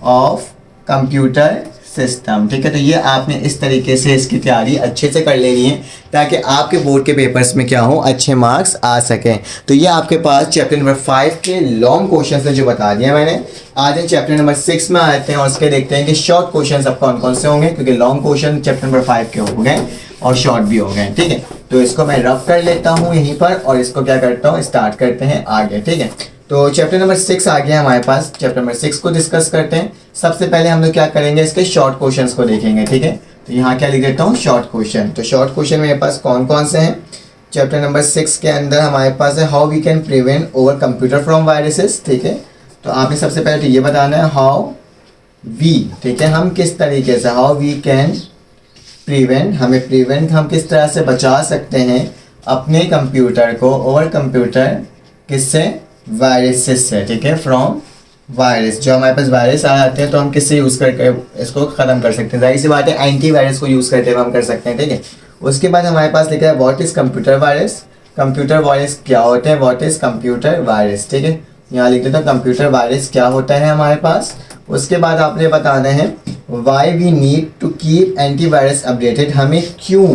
of computer system, ठीक है। तो ये आपने इस तरीके से इसकी तैयारी अच्छे से कर लेनी है ताकि आपके बोर्ड के पेपर्स में क्या हो, अच्छे मार्क्स आ सकें। तो ये आपके पास चैप्टर नंबर 5 के लॉन्ग क्वेश्चन ने जो बता दिया मैंने। आज हम चैप्टर नंबर 6 में आते हैं और उसके देखते हैं कि शॉर्ट क्वेश्चन अब कौन कौन से होंगे, क्योंकि लॉन्ग क्वेश्चन चैप्टर नंबर 5 के हो गए और शॉर्ट भी हो गए, ठीक है। तो इसको मैं रफ कर लेता हूँ यहीं पर और इसको क्या करता हूँ, स्टार्ट करते हैं आगे, ठीक है। तो चैप्टर नंबर 6 आ गया हमारे पास। चैप्टर नंबर 6 को डिस्कस करते हैं। सबसे पहले हम लोग क्या करेंगे, इसके शॉर्ट क्वेश्चंस को देखेंगे, ठीक है। तो यहाँ क्या लिख देता हूँ, शॉर्ट क्वेश्चन। तो शॉर्ट क्वेश्चन मेरे पास कौन कौन से हैं चैप्टर नंबर 6 के अंदर, हमारे पास है how we can prevent our computer from viruses, ठीक है। तो आपने सबसे पहले तो ये बताना है हाउ वी, ठीक है, हम किस तरीके से, हाउ वी कैन प्रिवेंट, हमें प्रिवेंट हम किस तरह से बचा सकते हैं अपने कंप्यूटर को ओवर कंप्यूटर, किससे, वायरसेस से, ठीक है, फ्रॉम वायरस। जो हमारे पास वायरस आ जाते हैं तो हम किससे यूज़ करके इसको ख़त्म कर सकते हैं, जाहिर सी बात है एंटी वायरस को यूज़ करते हुए हम कर सकते हैं, ठीक है। उसके बाद हमारे पास लिखा है what is computer virus. Computer virus क्या होते हैं, व्हाट इज़ कंप्यूटर वायरस, ठीक है। यहाँ लिख देते हैं कंप्यूटर वायरस क्या होता है हमारे पास। उसके बाद आपने बताना है why we need to keep anti virus updated, हमें क्यों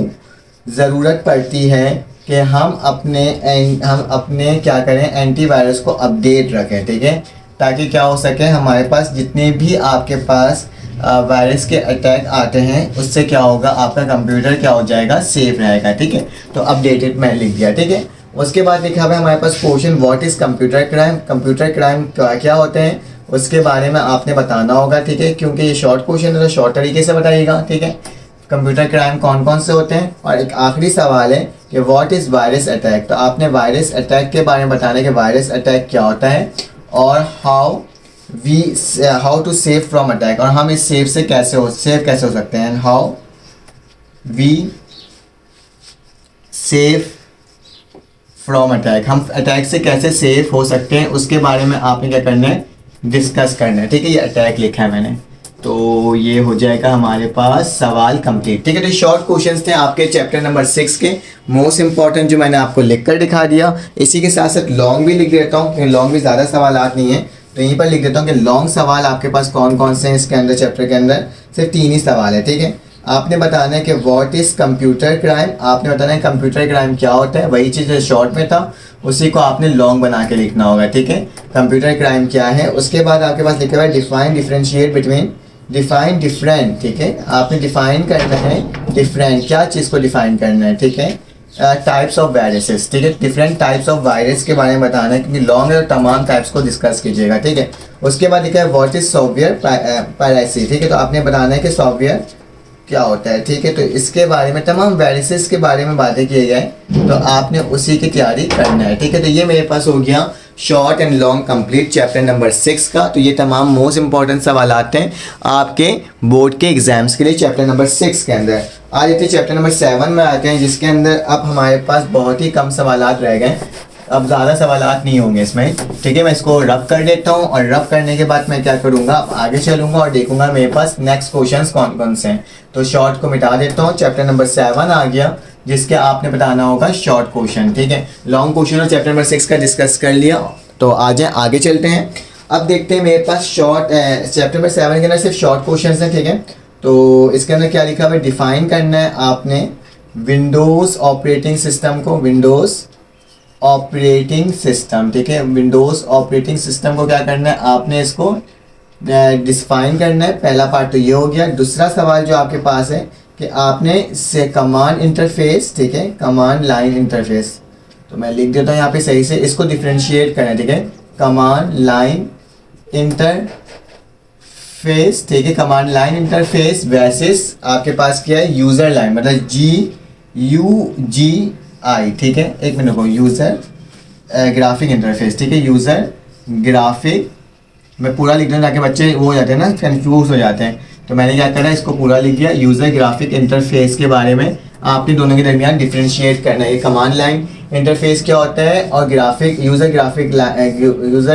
ज़रूरत पड़ती है कि हम अपने क्या करें, एंटीवायरस को अपडेट रखें, ठीक है, ताकि क्या हो सके, हमारे पास जितने भी आपके पास वायरस के अटैक आते हैं उससे क्या होगा, आपका कंप्यूटर क्या हो जाएगा, सेफ रहेगा, ठीक है। तो अपडेटेड मैं लिख दिया, ठीक है। उसके बाद लिखा हुआ है हमारे पास question what is computer crime. Computer crime क्या होते हैं उसके बारे में आपने बताना होगा, ठीक है, क्योंकि ये शॉर्ट क्वेश्चन है तो शॉर्ट तरीके से बताइएगा, ठीक है। कंप्यूटर क्राइम कौन कौन से होते हैं। और एक आखिरी सवाल है कि व्हाट इज़ वायरस अटैक। तो आपने वायरस अटैक के बारे में बताना है कि वायरस अटैक क्या होता है और how to save from attack, और हम इस सेव कैसे हो सकते हैं, how we save from attack, हम अटैक से कैसे सेफ हो सकते हैं उसके बारे में आपने क्या करना है, डिस्कस करना है, ठीक है। ये अटैक लिखा है मैंने, तो ये हो जाएगा हमारे पास सवाल कंप्लीट, ठीक है। तो शॉर्ट क्वेश्चंस थे आपके चैप्टर नंबर 6 के मोस्ट इंपॉर्टेंट, जो मैंने आपको लिख कर दिखा दिया। इसी के साथ साथ लॉन्ग भी लिख देता हूँ क्योंकि लॉन्ग भी ज़्यादा सवाल नहीं है, तो यहीं पर लिख देता हूँ कि लॉन्ग सवाल आपके पास कौन कौन से हैं इसके अंदर, चैप्टर के अंदर सिर्फ 3 ही सवाल है, ठीक है। आपने बताना है कि व्हाट इज़ कंप्यूटर क्राइम, आपने बताना है कंप्यूटर क्राइम क्या होता है, वही चीज़ जो शॉर्ट में था उसी को आपने लॉन्ग बना के लिखना होगा, ठीक है। कंप्यूटर क्राइम क्या है। उसके बाद आपके पास लिखा हुआ है define differentiate between, define different, ठीक है, आपने डिफाइन करना है डिफरेंट, क्या चीज़ को डिफाइन करना है, ठीक है। टाइप्स ऑफ वायरसेस, ठीक है, डिफरेंट टाइप्स ऑफ वायरस के बारे में बताना है क्योंकि लॉन्ग है तो तमाम टाइप्स को डिस्कस कीजिएगा, ठीक है। उसके बाद लिखा है व्हाट इज सॉफ्टवेयर पायरेसी, ठीक है, तो आपने बताना है कि सॉफ्टवेयर क्या होता है, ठीक है। तो इसके बारे में तमाम वायरसेस के बारे में बातें किए गए, तो आपने उसी की तैयारी करना है, ठीक है। तो ये मेरे पास हो गया short and long complete chapter number 6 का। तो ये तमाम मोस्ट इंपॉर्टेंट सवाल आते हैं आपके बोर्ड के एग्जाम्स के लिए चैप्टर नंबर 6 के अंदर। आज इतने चैप्टर नंबर 7 में आते हैं जिसके अंदर अब हमारे पास बहुत ही कम सवालात रह गए, अब ज़्यादा सवालात नहीं होंगे इसमें, ठीक है। मैं इसको रब कर देता हूँ और रब करने के बाद मैं क्या करूँगा, अब आगे चलूँगा और देखूँगा मेरे पास नेक्स्ट क्वेश्चंस कौन कौन से हैं। तो शॉर्ट को मिटा देता हूँ, चैप्टर नंबर 7 आ गया जिसके आपने बताना होगा शॉर्ट क्वेश्चन, ठीक है। लॉन्ग क्वेश्चन और चैप्टर नंबर 6 का डिस्कस कर लिया, तो आ जाए आगे चलते हैं। अब देखते हैं मेरे पास शॉर्ट चैप्टर नंबर 7 के अंदर सिर्फ शॉर्ट क्वेश्चंस हैं, ठीक है। तो इसके अंदर क्या लिखा हुआ है, डिफाइन करना है आपने विंडोज़ ऑपरेटिंग सिस्टम को, विंडोज़ ऑपरेटिंग सिस्टम, ठीक है। विंडोज़ ऑपरेटिंग सिस्टम को क्या करना है, आपने इसको डिफाइन करना है। पहला पार्ट तो ये हो गया। दूसरा सवाल जो आपके पास है कि आपने से कमांड इंटरफेस, ठीक है, कमांड लाइन इंटरफेस, तो मैं लिख देता हूँ यहाँ पे सही से, इसको डिफ्रेंशिएट करना है, ठीक है। कमांड लाइन इंटरफेस, ठीक है, कमांड लाइन इंटरफेस वर्सेस आपके पास क्या है, यूज़र लाइन, मतलब GUGI, ठीक है। एक मिनट को, यूज़र ग्राफिक इंटरफेस, ठीक है, यूज़र ग्राफिक, मैं पूरा लिख दूँ ताकि बच्चे वो हो जाते हैं ना, कंफ्यूज हो जाते हैं। तो मैंने क्या करा, इसको पूरा लिख दिया। यूज़र ग्राफिक इंटरफेस के बारे में आपने दोनों के दरमियान डिफ्रेंशिएट करना है। ये कमांड लाइन इंटरफेस क्या होता है और यूज़र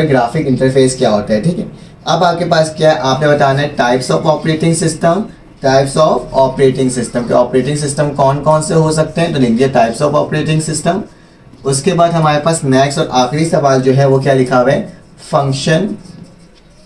ग्राफिक इंटरफेस क्या होता है, ठीक है। अब आपके पास क्या है, आपने बताना है types of operating system. Types of operating system के ऑपरेटिंग सिस्टम कौन कौन से हो सकते हैं, तो लिख दिया टाइप्स ऑफ ऑपरेटिंग सिस्टम। उसके बाद हमारे पास नेक्स्ट और आखिरी सवाल जो है वो क्या लिखा हुआ है, फंक्शन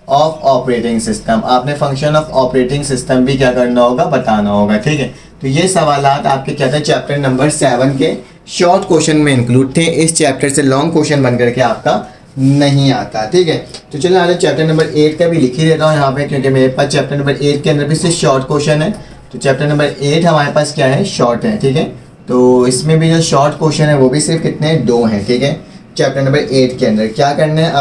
ऑफ ऑपरेटिंग सिस्टम। आपने फंक्शन ऑफ ऑपरेटिंग सिस्टम भी क्या करना होगा, बताना होगा, ठीक है। तो ये सवालात आपके क्या थे, चैप्टर नंबर 7 के शॉर्ट क्वेश्चन में इंक्लूड थे। इस चैप्टर से लॉन्ग क्वेश्चन बन करके आपका नहीं आता, ठीक है। तो चलो आज चैप्टर नंबर 8 का भी लिख ही देता हूँ यहाँ पे, क्योंकि मेरे पास चैप्टर नंबर 8 के अंदर भी सिर्फ शॉर्ट क्वेश्चन है। तो चैप्टर नंबर 8 हमारे पास क्या है, शॉर्ट है, ठीक है। तो इसमें भी जो शॉर्ट क्वेश्चन है वो भी सिर्फ कितने, 2 हैं, ठीक है। चैप्टर नंबर 8 के अंदर क्या करना है,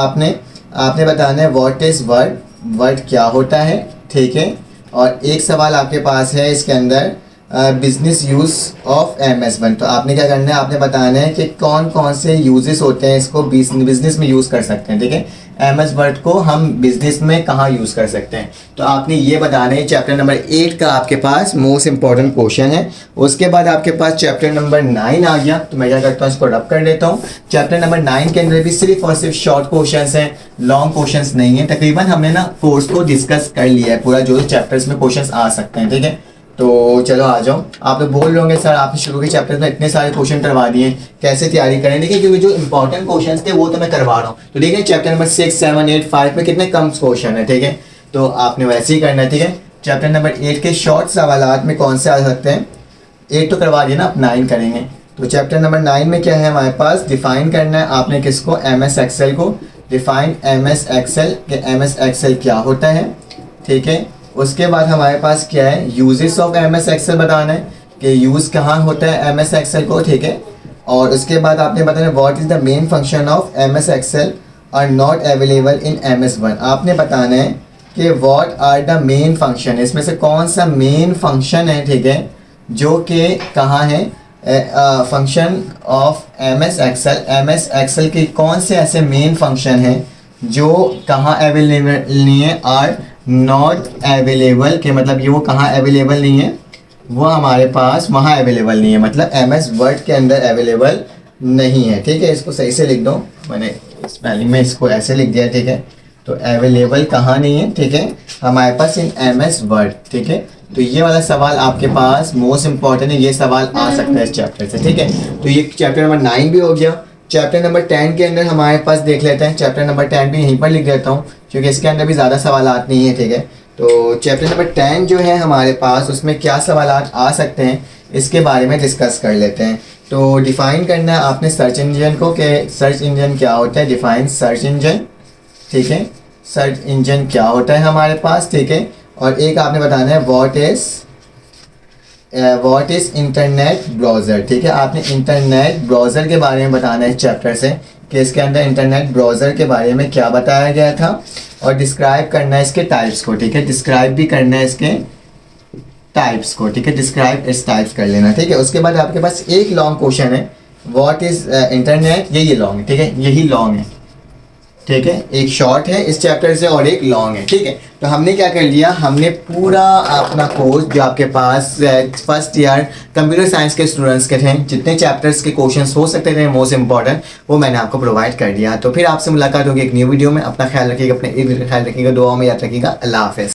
आपने बताना है व्हाट इज़ वर्ड, वर्ड क्या होता है, ठीक है। और एक सवाल आपके पास है इसके अंदर बिजनेस यूज़ ऑफ MS1। तो आपने क्या करना है, आपने बताना है कि कौन कौन से यूजेस होते हैं, इसको बिजनेस में यूज़ कर सकते हैं, ठीक है। MS वर्ड को हम बिजनेस में कहाँ यूज़ कर सकते हैं, तो आपने ये बताना है। चैप्टर नंबर 8 का आपके पास मोस्ट इंपॉर्टेंट क्वेश्चन है। उसके बाद आपके पास चैप्टर नंबर 9 आ गया। तो मैं क्या करता हूँ, इसको रब कर देता हूँ। चैप्टर नंबर 9 के अंदर भी सिर्फ और सिर्फ शॉर्ट क्वेश्चन हैं, लॉन्ग क्वेश्चन नहीं है। तकरीबन हमने ना कोर्स को डिस्कस कर लिया है पूरा, जो चैप्टर्स में क्वेश्चन आ सकते हैं, ठीक है। तो चलो आ जाओ। आप लोग बोल रहे होंगे सर आपने शुरू के चैप्टर्स में इतने सारे क्वेश्चन करवा दिए, कैसे तैयारी करें। देखिए क्योंकि जो इंपॉर्टेंट क्वेश्चन थे वो तो मैं करवा रहा हूँ। तो देखिए चैप्टर नंबर 6, 7, 8, 5 में कितने कम क्वेश्चन है, ठीक है। तो आपने वैसे ही करना है, ठीक है। चैप्टर नंबर 8 के शॉर्ट सवालात में कौन से आ सकते हैं, 8 तो करवा दिया ना, आप 9 करेंगे। तो चैप्टर नंबर 9 में क्या है हमारे पास, डिफाइन करना है आपने किसको, MS एक्सेल को। डिफाइन MS एक्सेल के MS एक्सेल क्या होता है, ठीक है। उसके बाद हमारे पास क्या है, यूजेस ऑफ MS एक्सेल बताना है कि यूज़ कहाँ होता है MS एक्सेल को, ठीक है। और उसके बाद आपने बताना है what is the main function of MS Excel are not available in MS1। आपने बताना है कि what are the main function, इसमें से कौन सा मेन फंक्शन है, ठीक है, जो कि कहाँ है, फंक्शन ऑफ MS एक्सेल के कौन से ऐसे मेन फंक्शन हैं जो कहाँ अवेलेबल नहीं है, आर नॉट अवेलेबल के मतलब ये वो कहाँ अवेलेबल नहीं है, वो हमारे पास वहाँ अवेलेबल नहीं है, मतलब MS वर्ड के अंदर अवेलेबल नहीं है, ठीक है। इसको सही से लिख दो, मैंने स्पेलिंग में इसको ऐसे लिख दिया, ठीक है। तो अवेलेबल कहाँ नहीं है, ठीक है, हमारे पास इन MS वर्ड, ठीक है। तो ये वाला सवाल आपके पास मोस्ट इंपॉर्टेंट है, ये सवाल आ सकता है इस चैप्टर से, ठीक है। तो ये चैप्टर नंबर 9 भी हो गया। चैप्टर नंबर 10 के अंदर हमारे पास देख लेते हैं। चैप्टर नंबर 10 भी यहीं पर लिख देता हूँ क्योंकि इसके अंदर भी ज़्यादा सवालात नहीं है, ठीक है। तो चैप्टर नंबर 10 जो है हमारे पास, उसमें क्या सवालात आ सकते हैं इसके बारे में डिस्कस कर लेते हैं। तो डिफ़ाइन करना है आपने सर्च इंजन को, कि सर्च इंजन क्या होता है, डिफ़ाइन सर्च इंजन, ठीक है। सर्च इंजन क्या होता है हमारे पास, ठीक है। और एक आपने बताना है व्हाट इज़ इंटरनेट ब्राउज़र, ठीक है। आपने इंटरनेट ब्राउज़र के बारे में बताना है इस चैप्टर से, कि इसके अंदर इंटरनेट ब्राउज़र के बारे में क्या बताया गया था, और डिस्क्राइब करना है इसके टाइप्स को, ठीक है। डिस्क्राइब भी करना है इसके टाइप्स को, ठीक है। डिस्क्राइब इस टाइप्स कर लेना, ठीक है। उसके बाद आपके पास एक लॉन्ग क्वेश्चन है, व्हाट इज़ इंटरनेट, ये लॉन्ग है, ठीक है, यही लॉन्ग है, ठीक है। एक शॉर्ट है इस चैप्टर से और एक लॉन्ग है, ठीक है। तो हमने क्या कर लिया, हमने पूरा अपना कोर्स जो आपके पास फर्स्ट ईयर कंप्यूटर साइंस के स्टूडेंट्स के थे, जितने चैप्टर्स के क्वेश्चंस हो सकते थे मोस्ट इंपॉर्टेंट, वो मैंने आपको प्रोवाइड कर दिया। तो फिर आपसे मुलाकात होगी एक न्यू वीडियो में। अपना ख्याल रखिएगा, अपने ख्याल रखिएगा, दुआ में याद रखिएगा। अल्लाह हाफ़िज़।